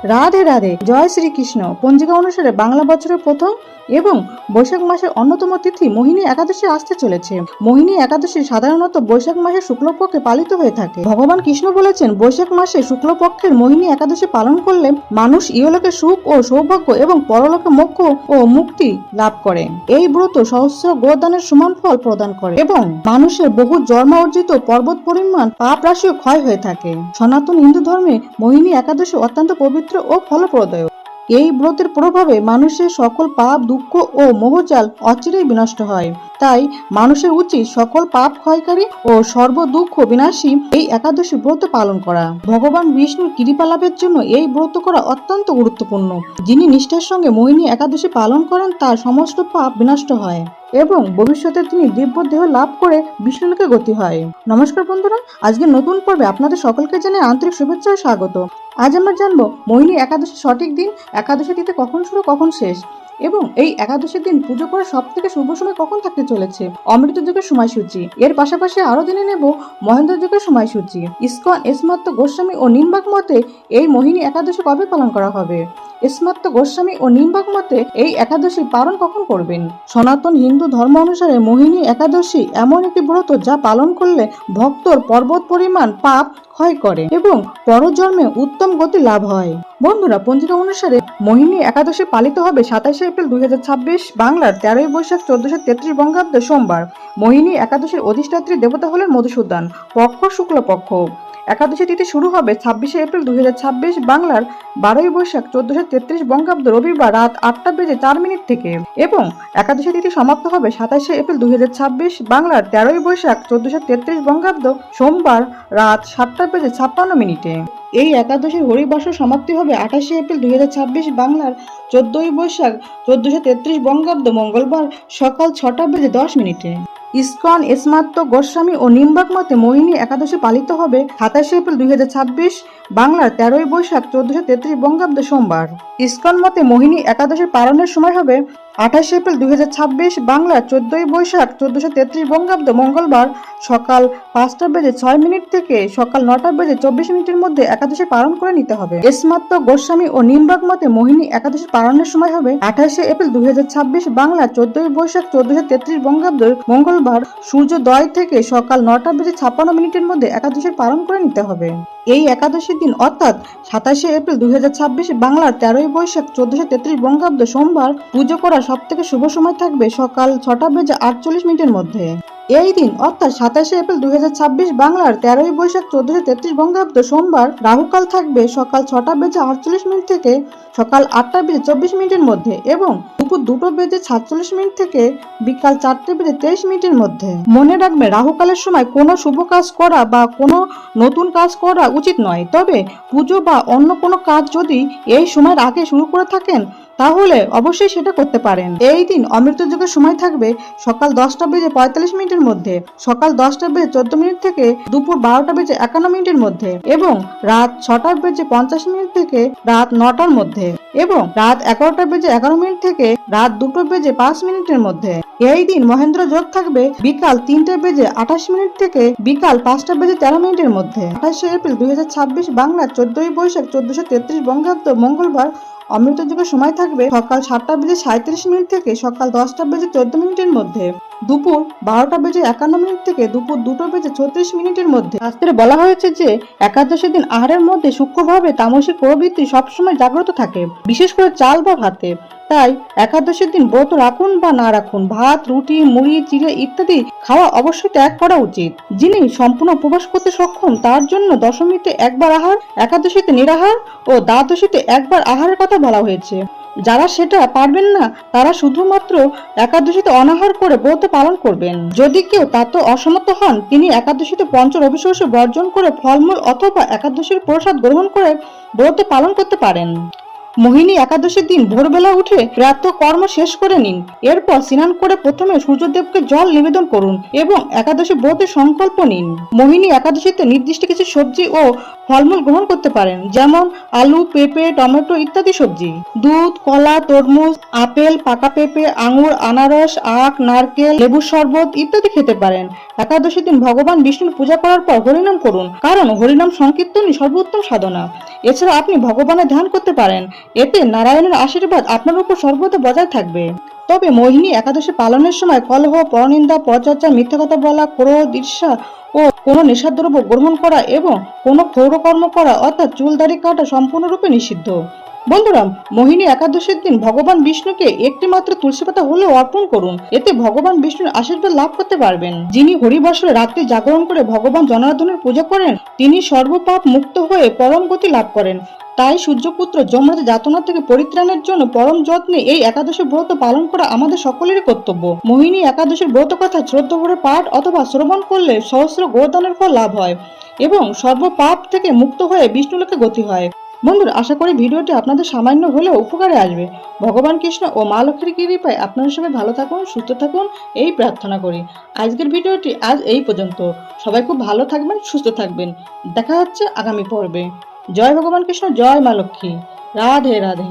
রাধে রাধে, জয় শ্রীকৃষ্ণ। পঞ্জিকা অনুসারে বাংলা বছরের প্রথম এবং বৈশাখ মাসের অন্যতম তিথি মোহিনী একাদশী আসতে চলেছে। মোহিনী একাদশী সাধারণত বৈশাখ মাসের শুক্লপক্ষে পালিত হয়ে থাকে। ভগবান কৃষ্ণ বলেছেন, বৈশাখ মাসে শুক্লপক্ষের মোহিনী একাদশী পালন করলে মানুষ ইহলোকে সুখ ও সৌভাগ্য এবং পরলোকে মোক্ষ ও মুক্তি লাভ করে। এই ব্রত সহস্র গোদানের সমান ফল প্রদান করে এবং মানুষের বহু জন্ম অর্জিত পর্বত পরিমাণ পাপ রাশিও ক্ষয় হয়ে থাকে। সনাতন হিন্দু ধর্মে মোহিনী একাদশী অত্যন্ত পবিত্র ও ফলপ্রদ। এই ব্রতের প্রভাবে মানুষের সকল পাপ, দুঃখ ও মোহজাল অচিরেই বিনষ্ট হয়। তাই মানুষের উচিত সকল পাপ ক্ষয়কারী ও সর্ব দুঃখ বিনাশী এই একাদশী ব্রত পালন করা। ভগবান বিষ্ণুর কৃপা লাভের জন্য এই ব্রত করা অত্যন্ত গুরুত্বপূর্ণ। যিনি নিষ্ঠার সঙ্গে মোহিনী একাদশী পালন করেন তার সমস্ত পাপ বিনষ্ট হয় এবং ভবিষ্যতে তিনি দিব্য দেহ লাভ করে বিষ্ণুলোকে গতি হয়। নমস্কার বন্ধুরা, আজকে নতুন পর্বে আপনাদের সকলকে জানাই আন্তরিক শুভেচ্ছা ও স্বাগত। আজ আমরা জানবো মোহিনী একাদশীর সঠিক দিন, একাদশী তিথি কখন শুরু কখন শেষ, এবং এই একাদশীর দিন পুজো করার সব থেকে শুভ সময় কখন থাকতে চলেছে, অমৃত যুগের সময়সূচি। এর পাশাপাশি আরো জেনে নেব মহেন্দ্র যুগের সময়সূচি। ইস্কন এসমাত্ত গোস্বামী ও নিম্বাক মতে এই মোহিনী একাদশী কবে পালন করা হবে। এসমাত্ত গোস্বামী ও নিম্বাক মতে এই একাদশী পালন কখন করবেন। সনাতন হিন্দু ধর্ম অনুসারে মোহিনী একাদশী এমন একটি ব্রত যা পালন করলে ভক্তর পর্বত পরিমাণ পাপ ক্ষয় করে এবং পরজন্মে উত্তম গতি লাভ হয়। বন্ধুরা, পঞ্জিকা অনুসারে মোহিনী একাদশী পালিত হবে 27 এপ্রিল 2026 বাংলার 13 বৈশাখ 1433 বঙ্গাব্দ সোমবার। মোহিনী একাদশীর অধিষ্ঠাত্রী দেবতা হলেন মধুসূদন। পক্ষ শুক্লপক্ষ। একাদশী তিথি শুরু হবে 26 এপ্রিল 2026 বাংলার 12 বৈশাখ 1433 বঙ্গাব্দ রবিবার রাত 8:04 থেকে এবং একাদশী তিথি সমাপ্ত হবে 27 এপ্রিল 2026 বাংলার 13 বৈশাখ 1433 বঙ্গাব্দ সোমবার রাত 7:56 এই একাদশীর হরিবাসর সমাপ্তি হবে 28 এপ্রিল 2026 বাংলার 14 বৈশাখ 1433 বঙ্গাব্দ মঙ্গলবার সকাল 6:10। ইস্কন এসমাত্ত গোস্বামী ও নিম্বাক মতে মোহিনী একাদশী পালিত হবে 27 এপ্রিল 2026 বাংলার 13 বৈশাখ 1433 বঙ্গাব্দ সোমবার। ইস্কন মতে মোহিনী একাদশী পালনের সময় হবে 28 এপ্রিল 2026 বাংলার 14 বৈশাখ 1433 বঙ্গাব্দ মঙ্গলবার সকাল 5:06 থেকে সকাল 9:24 মধ্যে একাদশী পালন করে নিতে হবে। এসমাত্ত গোস্বামী ও নিম্বাক মতে মোহিনী একাদশী পালনের সময় হবে 28 এপ্রিল 2026 বাংলার 14 বৈশাখ 1433 বঙ্গাব্দ মঙ্গলবার সূর্যোদয় থেকে সকাল 9:56 মধ্যে একাদশী পালন করে নিতে হবে। এই একাদশীর দিন অর্থাৎ 27 এপ্রিল 2026 বাংলার 13 বৈশাখ 1433 বঙ্গাব্দ সোমবার পুজো করা সব থেকে শুভ সময় থাকবে সকাল 6:48 মধ্যে। এই দিন অর্থাৎ 27 এপ্রিল 2026 বাংলার 13 বৈশাখ 1433 বঙ্গাব্দ সোমবার রাহুকাল থাকবে সকাল 6:48 থেকে সকাল 8:24 মধ্যে এবং দুপুর 2:47 থেকে বিকাল 4:23 মধ্যে। মনে রাখবে, রাহুকালের সময় কোনো শুভ কাজ করা বা কোনো নতুন কাজ করা উচিত নয়। তবে পুজো বা অন্য কোনো কাজ যদি এই সময়ের আগে শুরু করে থাকেন তাহলে অবশ্যই সেটা করতে পারেন। এই দিন অমৃত যুগের সময় থাকবে সকাল 10:45 মধ্যে, সকাল 10:14 থেকে দুপুর 12:51 মধ্যে এবং রাত 6:50 থেকে রাত 9টার মধ্যে এবং রাত 11:11 থেকে রাত 2:05 মধ্যে। এই দিন মহেন্দ্র যোগ থাকবে বিকাল 3:28 থেকে বিকাল 5:13 মধ্যে। 28 এপ্রিল 2026 বাংলা 14 বৈশাখ 1433 বঙ্গাব্দ মঙ্গলবার অমৃত যুগের সময় থাকবে সকাল 7:37 থেকে সকাল 10:14 মধ্যে, দুপুর 12:51 থেকে দুপুর 2:36 মধ্যে। শাস্ত্রে বলা হয়েছে যে একাদশীর দিন আহারের মধ্যে সূক্ষ্মভাবে তামসিক প্রবৃত্তি সবসময় জাগ্রত থাকে, বিশেষ করে চাল বা ভাতে। তাই একাদশীর দিন ব্রত রাখুন বা না রাখুন, ভাত, রুটি, মুড়ি, চিড়ে ইত্যাদি খাওয়া অবশ্যই ত্যাগ করা উচিত। যিনি সম্পূর্ণ উপবাস করতে সক্ষম তার জন্য দশমীতে একবার আহার, একাদশীতে নিরাহার ও দ্বাদশীতে একবার আহারের কথা বলা হয়েছে। যারা সেটা পারবেন না তারা শুধুমাত্র একাদশীতে অনাহার করে ব্রত পালন করবেন। যদি কেউ তাতে অসমর্থ হন তিনি একাদশীতে পঞ্চ রবিশস্য বর্জন করে ফলমূল অথবা একাদশীর প্রসাদ গ্রহণ করে ব্রত পালন করতে পারেন। মোহিনী একাদশীর দিন ভোরবেলা উঠে প্রাতঃ কর্ম শেষ করে নিন। এরপর স্নান করে প্রথমে সূর্যদেবকে জল নিবেদন করুন এবং একাদশী ব্রতের সংকল্প নিন। মোহিনী একাদশীতে নির্দিষ্ট কিছু সবজি ও ফলমূল গ্রহণ করতে পারেন, যেমন আলু, পেঁপে, টমেটো ইত্যাদি সবজি। দুধ, কলা, তরমুজ, আপেল, পাকা পেঁপে, আঙুর, আনারস, আখ, নারকেল, লেবুর শরবত ইত্যাদি খেতে পারেন। একাদশীর দিন ভগবান বিষ্ণুর পূজা করার পর হরিনাম করুন, কারণ হরিনাম সংকীর্তনই সর্বোত্তম সাধনা। এছাড়া আপনি ভগবানের ধ্যান করতে পারেন, এতে নারায়ণের আশীর্বাদ আপনার উপর সর্বদা বজায় থাকবে। তবে মোহিনী একাদশী পালনের সময় কলহ, পরনিন্দা, পরচর্চা, মিথ্যা কথা বলা, ক্রোধ, ঈর্ষা ও কোনো নেশাদ্রব্য গ্রহণ করা এবং কোনো ক্ষৌরকর্ম করা অর্থাৎ চুল দাড়ি কাটা সম্পূর্ণরূপে নিষিদ্ধ। বন্ধুরা, মোহিনী একাদশীর দিন ভগবান বিষ্ণুকে একটি মাত্র তুলসী পাতা হলেও অর্পণ করুন, এতে ভগবান বিষ্ণুর আশীর্বাদ লাভ করতে পারবেন। যিনি হরিবর্ষে রাত্রি জাগরণ করে ভগবান জনার্দনের পূজা করেন, তিনি সর্বপাপ মুক্ত হয়ে পরম গতি লাভ করেন। তাই সূর্যপুত্র যমরাজ যাতনা থেকে পরিত্রাণের জন্য পরম যত্নে এই একাদশী ব্রত পালন করা আমাদের সকলেরই কর্তব্য। মোহিনী একাদশীর ব্রত কথা শ্রদ্ধা ভরে পাঠ অথবা শ্রবণ করলে সহস্র গোদানের ফল লাভ হয় এবং সর্বপাপ থেকে মুক্ত হয়ে বিষ্ণুলোকে গতি হয়। বন্ধুরা, আশা করি ভিডিওটি আপনাদের সামান্য হলেও উপকারে আসবে। ভগবান কৃষ্ণ ও মা লক্ষ্মীর কৃপায় আপনারা সবাই ভালো থাকুন, সুস্থ থাকুন এই প্রার্থনা করি। আজকের ভিডিওটি আজ এই পর্যন্ত। সবাই খুব ভালো থাকবেন, সুস্থ থাকবেন। দেখা হচ্ছে আগামী পর্বে। জয় ভগবান কৃষ্ণ, জয় মা লক্ষ্মী। রাধে রাধে।